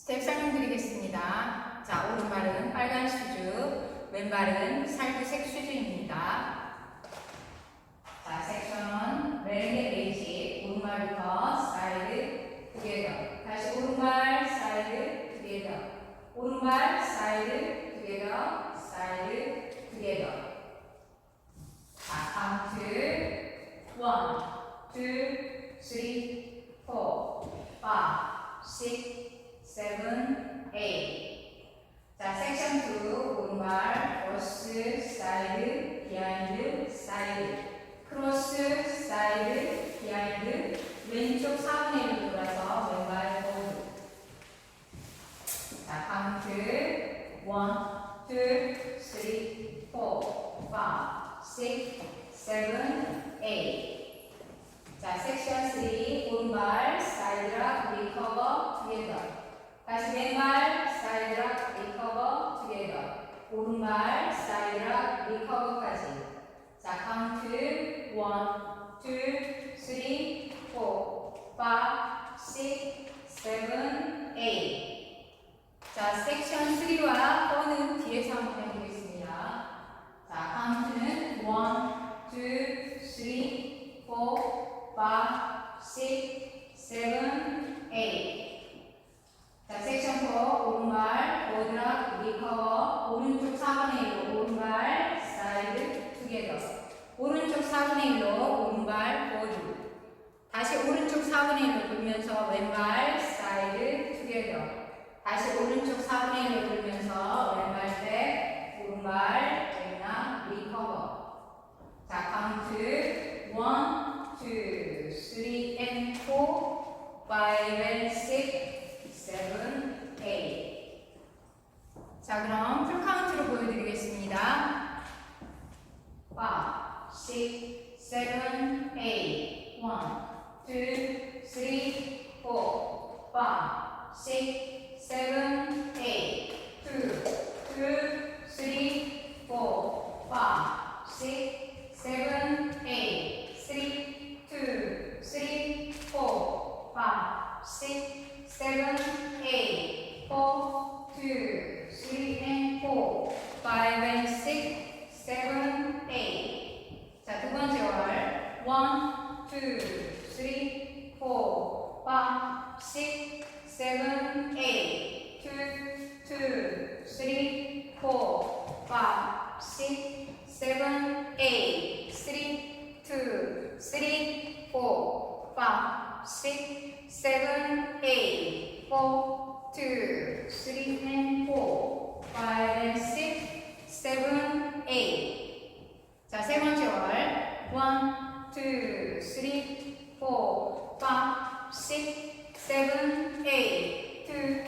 스텝 설명드리겠습니다. 자, 오른발은 빨간 슈즈, 왼발은 살구색 슈즈입니다. 자, 섹션 메렝게 베이직, 오른발부터 사이드 투게더. 다시 오른발 사이드 투게더. 오른발 사이드 투게더. 사이드 투게더. 자, 카운트 1, 2, 3, 4, 5, 6, 7, 8. 자, 섹션 2 오른발 크로스 사이드 비하인드 사이드 크로스 사이드 비하인드 왼쪽 4분의 1로 돌아서 왼발 포드. 자, 카운트 1, 2, 3, 4, 5, 6, 7, 8. 자, 섹션 3 오른발 사이드락 리커버 투게더. 다시 왼발 사이드락 리커버 투게더. 오른발 사이드락 리커버까지. 자, 카운트 1, 2, 3, 4, 5, 6, 7, 8. 자, 섹션 3와 4는 뒤에서 한번 해보겠습니다. 자, 카운트는 1, 2, 3, 4, 5, 6, 7, 8. 자, 섹션 4 오른발 보드락 리커버 오른쪽 4분의 1로 오른발 사이드 투게더. 오른쪽 4분의 1로 오른발 보드. 다시 오른쪽 4분의 1로 돌면서 왼발 사이드 투게더. 다시 오른쪽 4분의 1로 돌면서 왼발 백 오른발 백락 리커버. 자, 카운트 1, 2, 3 and 4, 5 and 6, 7, 8. 자, 그럼 풀 카운트로 보여드리겠습니다. 5, 6, 7, 8. 1, 2, 3, 4, 5, 6, 7, 8. 2, 3, 4, 5, 6, 7, 8. 3, 2, 3, 4, 5, 6, 7, 8, 4, 2, 3 and 4, 5 and 6, 7, 8. 자, 두 번째 월 1, 2, 3, 4, 5, 6, 7, 8. 2, 2, 3, 4, 5, 6, 7, 8. 3, 2, 3, 4, 5, 6, 7, 8, 4, 2, 3 and 4, 5 and 6, 7, 8. 자, 세 번째 월 1, 2, 3, 4, 5, 6, 7, 8. 2,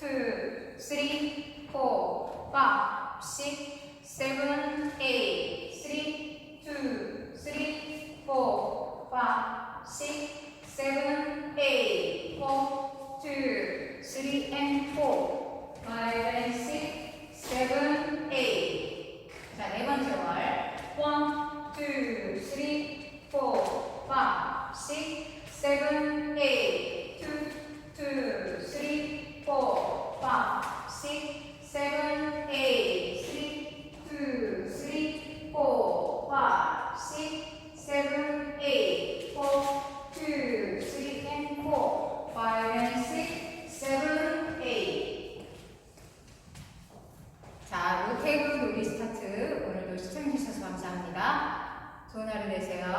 2, 3, 4, 5, 6, 7, 8. 3, 2, 3, 4, 5, 6, 7, 8, 4, 2, 3 and 4, 5 and 6, 7, 8. 자, 네 번째 월 1, 2, 3, 4, 5, 6, 7, 8. 2, 2, 3, 4, 5, 6, 7, 8. 3, 2, 3, 4, 5, 6, 7, 8. 4, 2, 3 and 4, 5 and 6, 7, 8. 자, 로테이블 놀이 스타트. 오늘도 시청해주셔서 감사합니다. 좋은 하루 되세요.